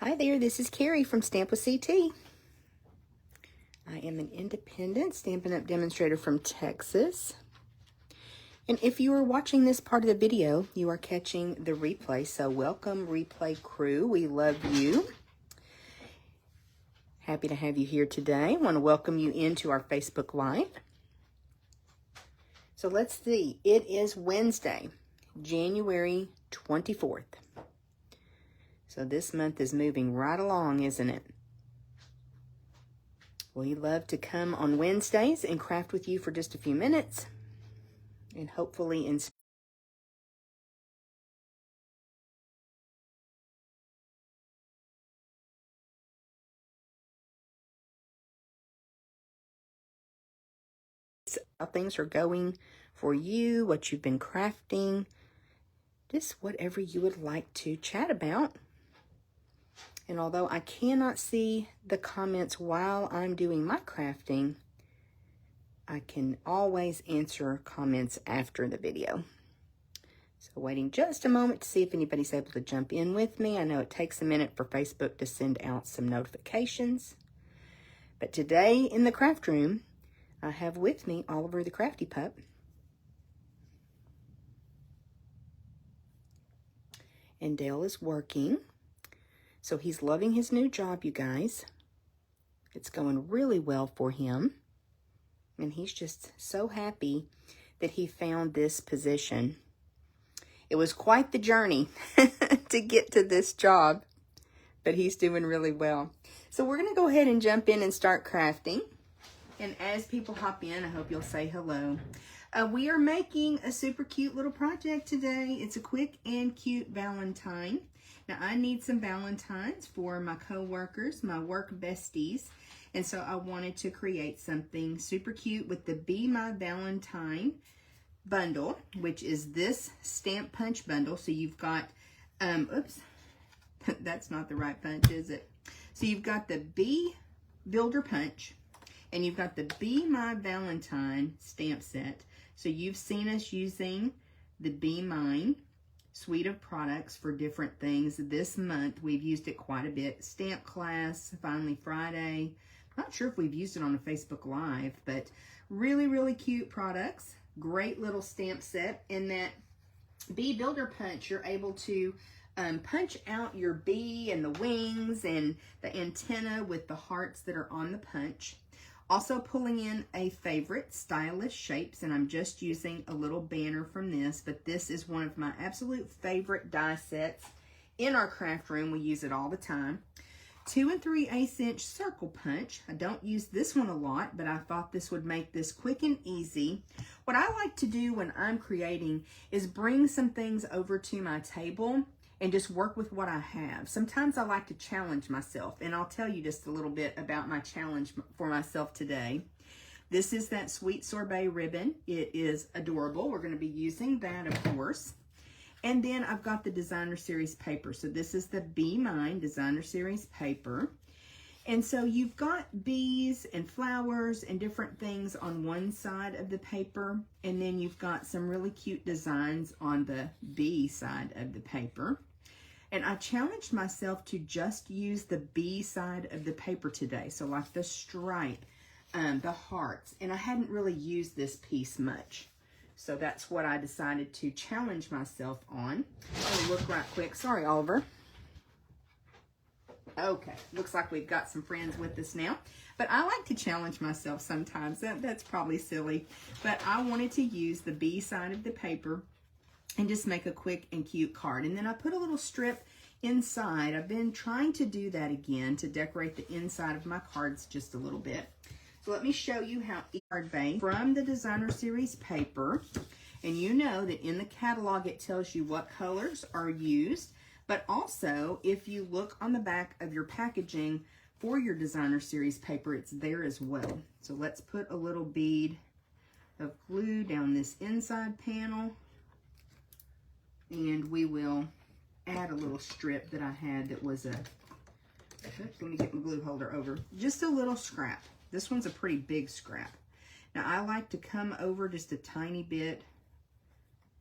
Hi there, this is Carrie from Stamp with CT. I am an independent Stampin' Up! Demonstrator from Texas. And if you are watching this part of the video, you are catching the replay. So welcome, replay crew. We love you. Happy to have you here today. I want to welcome you into our Facebook Live. So let's see. It is Wednesday, January 24th. So this month is moving right along, isn't it? We love to come on Wednesdays and craft with you for just a few minutes and hopefully inspire how things are going for you, what you've been crafting, just whatever you would like to chat about. And although I cannot see the comments while I'm doing my crafting, I can always answer comments after the video. So waiting just a moment to see if anybody's able to jump in with me. I know it takes a minute for Facebook to send out some notifications. But today in the craft room, I have with me Oliver the Crafty Pup. And Dale is working. So he's loving his new job, you guys. It's going really well for him. And he's just so happy that he found this position. It was quite the journey to get to this job, but he's doing really well. So we're going to go ahead and jump in and start crafting. And as people hop in, I hope you'll say hello. We are making a super cute little project today. It's a quick and cute Valentine. Now, I need some Valentines for my co-workers, my work besties. And so I wanted to create something super cute with the Be My Valentine bundle, which is this stamp punch bundle. So you've got, oops, that's not the right punch, is it? So you've got the Be Builder Punch, and you've got the Be My Valentine stamp set. So you've seen us using the Be Mine suite of products for different things. This month, we've used it quite a bit. Stamp class, Finally Friday. Not sure if we've used it on a Facebook Live, but really, really cute products. Great little stamp set. In that Bee Builder Punch, you're able to punch out your bee and the wings and the antenna with the hearts that are on the punch. Also pulling in a favorite, Stylish Shapes, and I'm just using a little banner from this, but this is one of my absolute favorite die sets in our craft room. We use it all the time. 2 3/8 inch circle punch. I don't use this one a lot, but I thought this would make this quick and easy. What I like to do when I'm creating is bring some things over to my table and just work with what I have. Sometimes I like to challenge myself, and I'll tell you just a little bit about my challenge for myself today. This is that Sweet Sorbet ribbon. It is adorable. We're going to be using that, of course. And then I've got the Designer Series paper. So this is the Be Mine Designer Series paper. And so you've got bees and flowers and different things on one side of the paper. And then you've got some really cute designs on the bee side of the paper. And I challenged myself to just use the bee side of the paper today. So like the stripe, the hearts. And I hadn't really used this piece much. So that's what I decided to challenge myself on. I'll look right quick. Sorry, Oliver. Okay, looks like we've got some friends with us now. But I like to challenge myself sometimes. That's probably silly. But I wanted to use the B side of the paper and just make a quick and cute card. And then I put a little strip inside. I've been trying to do that again to decorate the inside of my cards just a little bit. So let me show you how card base from the Designer Series paper. And you know that in the catalog it tells you what colors are used. But also, if you look on the back of your packaging for your Designer Series paper, it's there as well. So let's put a little bead of glue down this inside panel. And we will add a little strip that I had that was a, oops, let me get my glue holder over. Just a little scrap. This one's a pretty big scrap. Now I like to come over just a tiny bit,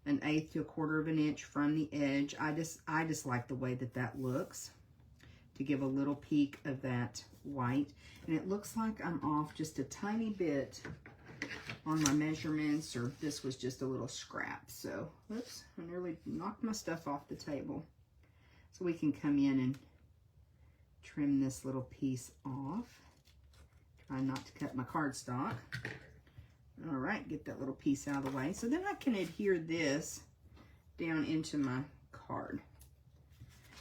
1/8 to 1/4 of an inch from the edge. I just like the way that that looks, to to give a little peek of that white. And it looks like I'm off just a tiny bit on my measurements, or this was just a little scrap. So, oops, I nearly knocked my stuff off the table. So we can come in and trim this little piece off. Try not to cut my cardstock. All right, get that little piece out of the way. So then I can adhere this down into my card.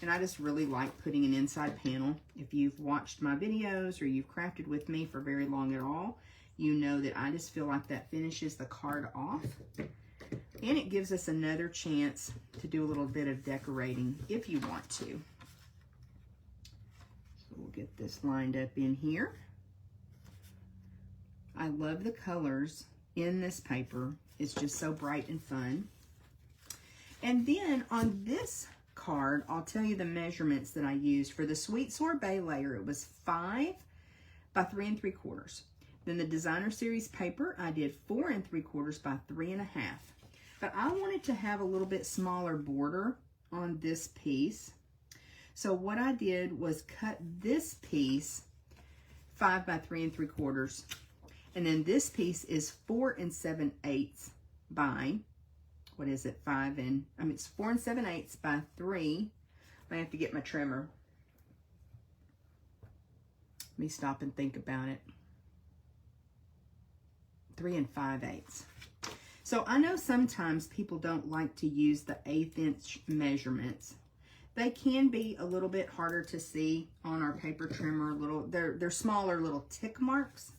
And I just really like putting an inside panel. If you've watched my videos or you've crafted with me for very long at all, you know that I just feel like that finishes the card off. And it gives us another chance to do a little bit of decorating if you want to. So we'll get this lined up in here. I love the colors in this paper. It's just so bright and fun. And then on this card, I'll tell you the measurements that I used. For the Sweet Sorbet layer, it was 5 by 3 3/4. Then the Designer Series paper, I did 4 3/4 by 3 1/2. But I wanted to have a little bit smaller border on this piece. So what I did was cut this piece 5 by 3 3/4. And then this piece is 4 7/8 by, what is it, it's 4 7/8 by 3. I have to get my trimmer. Let me stop and think about it. 3 5/8. So I know sometimes people don't like to use the 1/8 inch measurements. They can be a little bit harder to see on our paper trimmer. They're smaller little tick marks.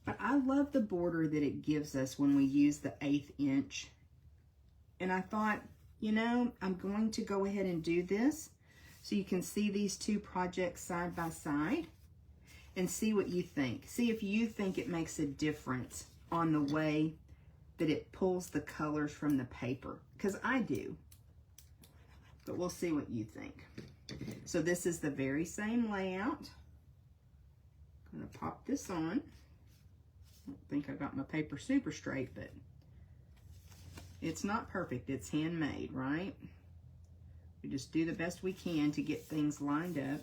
But I love the border that it gives us when we use the 1/8 inch. And I thought, you know, I'm going to go ahead and do this so you can see these two projects side by side and see what you think. See if you think it makes a difference on the way that it pulls the colors from the paper, because I do. But we'll see what you think. So this is the very same layout. I'm going to pop this on. I don't think I got my paper super straight, but it's not perfect. It's handmade, right? We just do the best we can to get things lined up.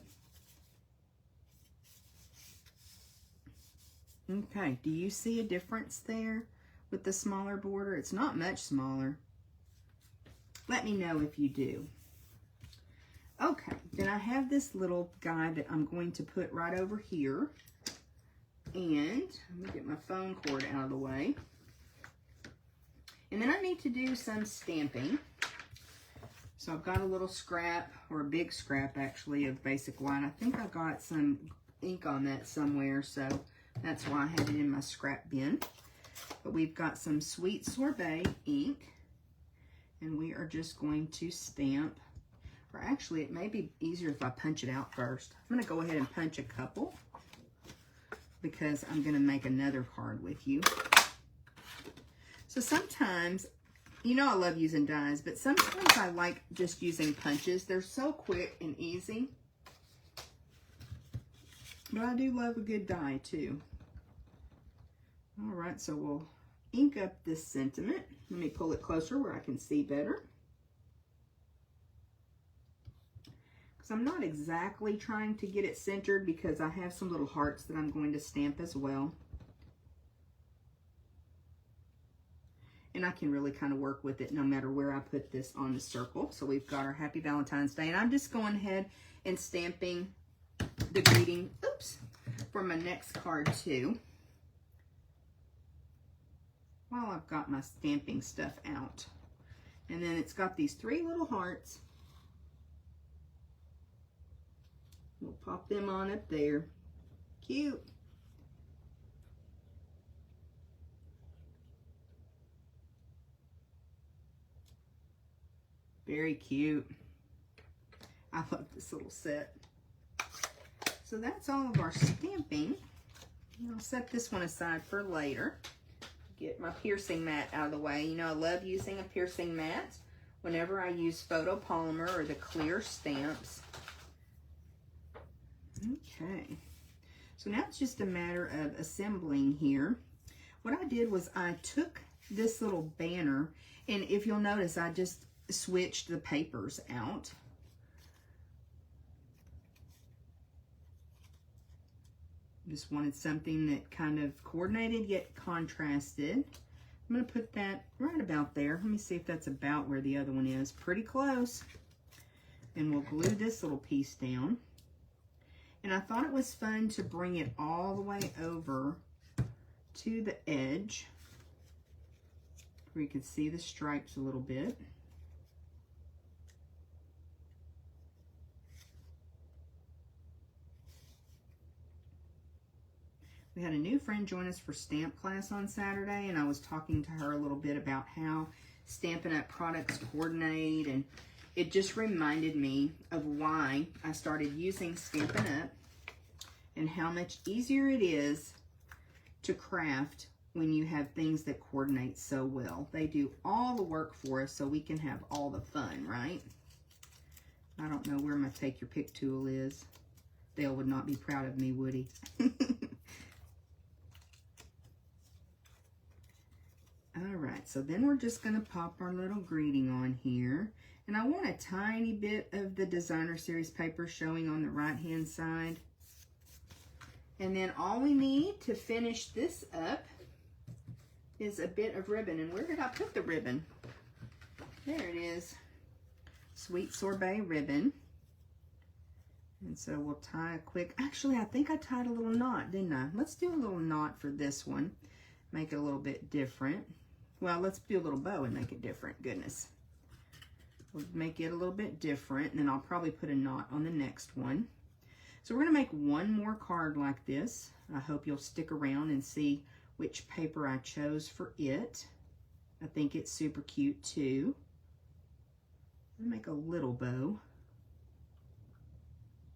Okay, do you see a difference there with the smaller border? It's not much smaller. Let me know if you do. Okay, then I have this little guy that I'm going to put right over here. And let me get my phone cord out of the way. And then I need to do some stamping. So I've got a little scrap, or a big scrap actually, of basic white. I think I got some ink on that somewhere, so that's why I had it in my scrap bin. But we've got some Sweet Sorbet ink, and we are just going to stamp. Or actually, it may be easier if I punch it out first. I'm going to go ahead and punch a couple, because I'm going to make another card with you. So sometimes, you know I love using dies, but sometimes I like just using punches. They're so quick and easy. But I do love a good die too. All right, so we'll ink up this sentiment. Let me pull it closer where I can see better. Because I'm not exactly trying to get it centered, because I have some little hearts that I'm going to stamp as well. And I can really kind of work with it no matter where I put this on the circle. So we've got our Happy Valentine's Day. And I'm just going ahead and stamping the greeting, oops, for my next card too, while I've got my stamping stuff out. And then it's got these 3 little hearts. We'll pop them on up there. Cute. Very cute. I love this little set. So that's all of our stamping. And I'll set this one aside for later. Get my piercing mat out of the way. You know, I love using a piercing mat whenever I use photopolymer or the clear stamps. Okay. So now it's just a matter of assembling here. What I did was I took this little banner, and if you'll notice, I just switched the papers out. Just wanted something that kind of coordinated yet contrasted. I'm going to put that right about there. Let me see if that's about where the other one is. Pretty close. And we'll glue this little piece down. And I thought it was fun to bring it all the way over to the edge where you can see the stripes a little bit. We had a new friend join us for stamp class on Saturday, and I was talking to her a little bit about how Stampin' Up! Products coordinate, and it just reminded me of why I started using Stampin' Up! And how much easier it is to craft when you have things that coordinate so well. They do all the work for us so we can have all the fun, right? I don't know where my take your pick tool is. Dale would not be proud of me, would he? All right, so then we're just going to pop our little greeting on here. And I want a tiny bit of the Designer Series paper showing on the right-hand side. And then all we need to finish this up is a bit of ribbon. And where did I put the ribbon? There it is. Sweet Sorbet ribbon. And so we'll tie a quick, actually I think I tied a little knot, didn't I? Let's do a little knot for this one. Make it a little bit different. Well, let's do a little bow and make it different. Goodness. We'll make it a little bit different, and then I'll probably put a knot on the next one. So we're going to make one more card like this. I hope you'll stick around and see which paper I chose for it. I think it's super cute too. I'll make a little bow.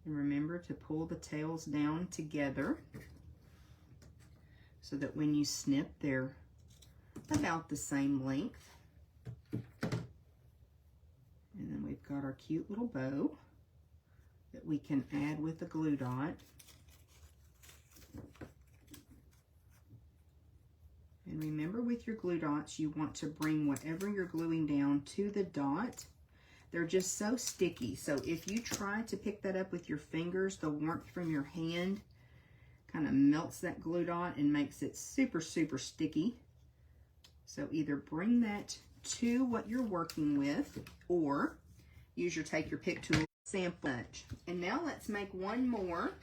And remember to pull the tails down together so that when you snip, they're about the same length. And then we've got our cute little bow that we can add with a glue dot. And remember, with your glue dots, you want to bring whatever you're gluing down to the dot. They're just so sticky. So if you try to pick that up with your fingers, the warmth from your hand kind of melts that glue dot and makes it super, super sticky. So either bring that to what you're working with or use your take your pick tool, sample bunch. And now let's make one more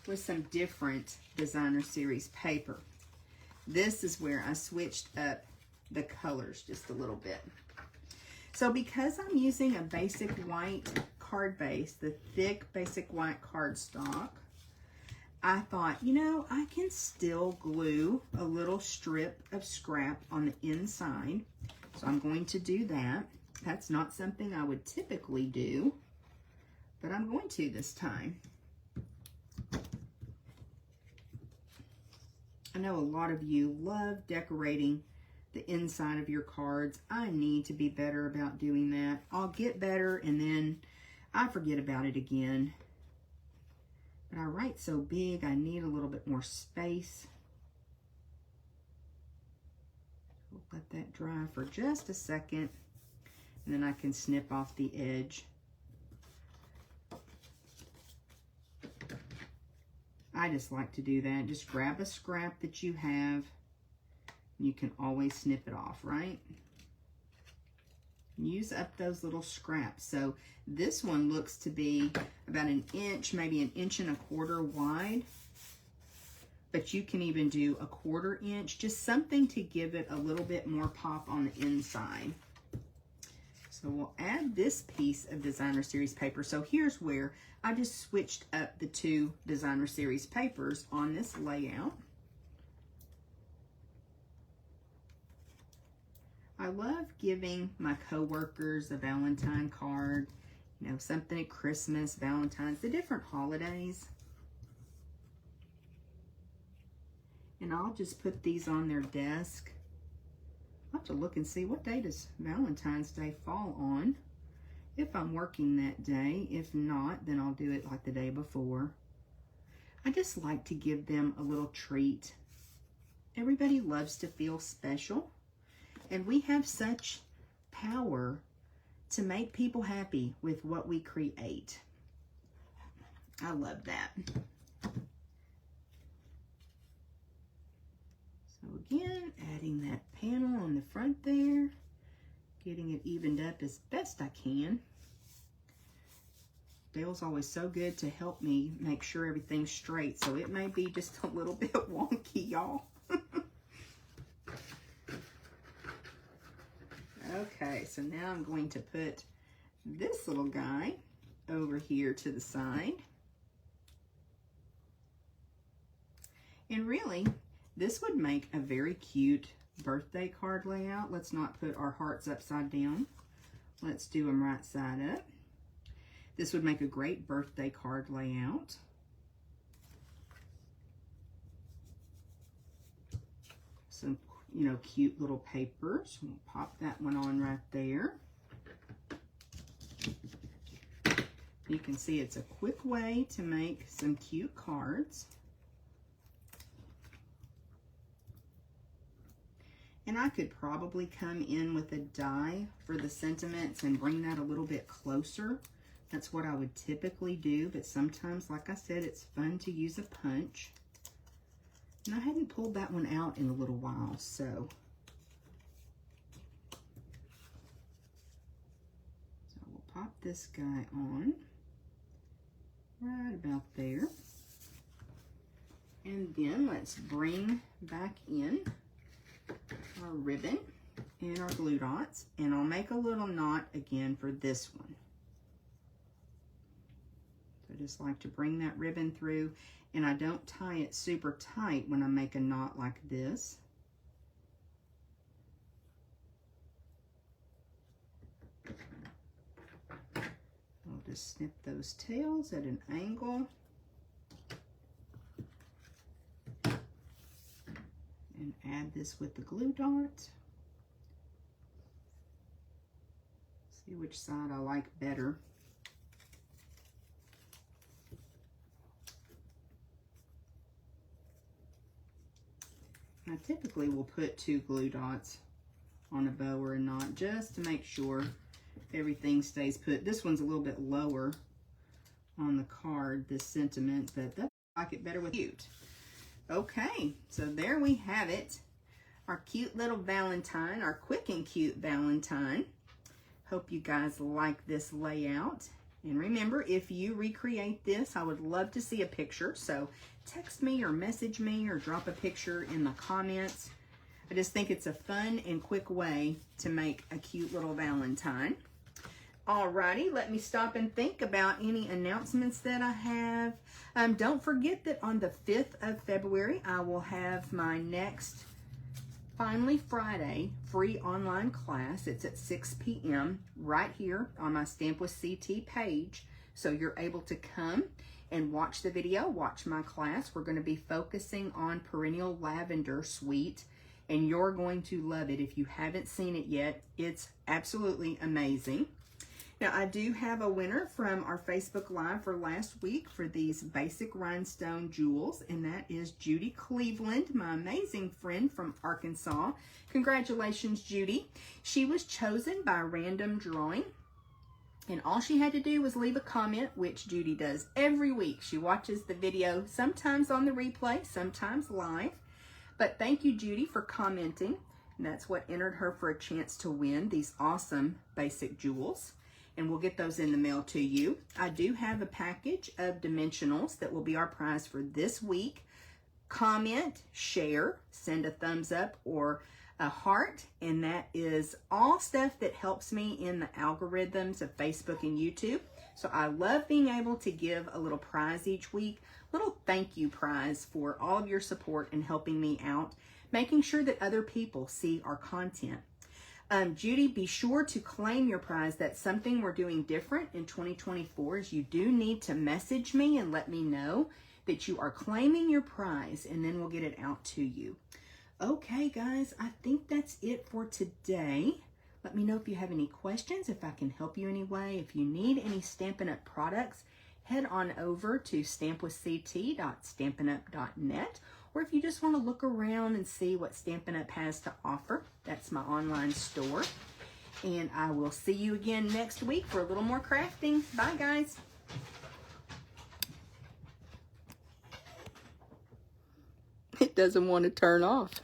with some different Designer Series paper. This is where I switched up the colors just a little bit. So because I'm using a basic white card base, the thick basic white cardstock, I thought, you know, I can still glue a little strip of scrap on the inside. So I'm going to do that. That's not something I would typically do, but I'm going to this time. I know a lot of you love decorating the inside of your cards. I need to be better about doing that. I'll get better and then I forget about it again. But I write so big, I need a little bit more space. We'll let that dry for just a second, and then I can snip off the edge. I just like to do that. Just grab a scrap that you have. You can always snip it off, right? Use up those little scraps. So this one looks to be about an inch, maybe an inch and a quarter wide. But you can even do a 1/4 inch, just something to give it a little bit more pop on the inside. So we'll add this piece of Designer Series paper. So here's where I just switched up the two Designer Series papers on this layout. I love giving my coworkers a Valentine card, you know, something at Christmas, Valentine's, the different holidays. And I'll just put these on their desk. I'll have to look and see what day does Valentine's Day fall on. If I'm working that day. If not, then I'll do it like the day before. I just like to give them a little treat. Everybody loves to feel special. And we have such power to make people happy with what we create. I love that. So again, adding that panel on the front there, getting it evened up as best I can. Dale's always so good to help me make sure everything's straight, so it may be just a little bit wonky, y'all. Okay, so now I'm going to put this little guy over here to the side. And really, this would make a very cute birthday card layout. Let's not put our hearts upside down. Let's do them right side up. This would make a great birthday card layout. Some, you know, cute little papers. We'll pop that one on right there. You can see it's a quick way to make some cute cards. And I could probably come in with a die for the sentiments and bring that a little bit closer. That's what I would typically do, but sometimes, like I said, it's fun to use a punch. And I hadn't pulled that one out in a little while, so we'll pop this guy on right about there. And then let's bring back in our ribbon and our glue dots, and I'll make a little knot again for this one. So I just like to bring that ribbon through, and I don't tie it super tight when I make a knot like this. I'll just snip those tails at an angle. And add this with the glue dot. See which side I like better. I typically will put 2 glue dots on a bow or a knot just to make sure everything stays put. This one's a little bit lower on the card, this sentiment, but I like it better with cute. Okay, so there we have it. Our cute little Valentine, our quick and cute Valentine. Hope you guys like this layout. And remember, if you recreate this, I would love to see a picture. So text me or message me or drop a picture in the comments. I just think it's a fun and quick way to make a cute little Valentine. Alrighty, let me stop and think about any announcements that I have. Don't forget that on the 5th of February, I will have my next Finally Friday free online class. It's at 6 p.m. right here on my Stamp with CT page. So you're able to come and watch the video, watch my class. We're going to be focusing on Perennial Lavender Suite, and you're going to love it. If you haven't seen it yet, it's absolutely amazing. Now, I do have a winner from our Facebook Live for last week for these basic rhinestone jewels, and that is Judy Cleveland, my amazing friend from Arkansas. Congratulations, Judy. She was chosen by random drawing, and all she had to do was leave a comment, which Judy does every week. She watches the video, sometimes on the replay, sometimes live. But thank you, Judy, for commenting. And that's what entered her for a chance to win these awesome basic jewels. And we'll get those in the mail to you. I do have a package of dimensionals that will be our prize for this week. Comment, share, send a thumbs up or a heart, and that is all stuff that helps me in the algorithms of Facebook and YouTube. So I love being able to give a little prize each week, little thank you prize for all of your support and helping me out, making sure that other people see our content. Judy, be sure to claim your prize. That's something we're doing different in 2024 is you do need to message me and let me know that you are claiming your prize, and then we'll get it out to you. Okay, guys, I think that's it for today. Let me know if you have any questions, if I can help you any way. If you need any Stampin' Up products, head on over to stampwithct.stampinup.net. Or if you just want to look around and see what Stampin' Up has to offer, that's my online store. And I will see you again next week for a little more crafting. Bye, guys. It doesn't want to turn off.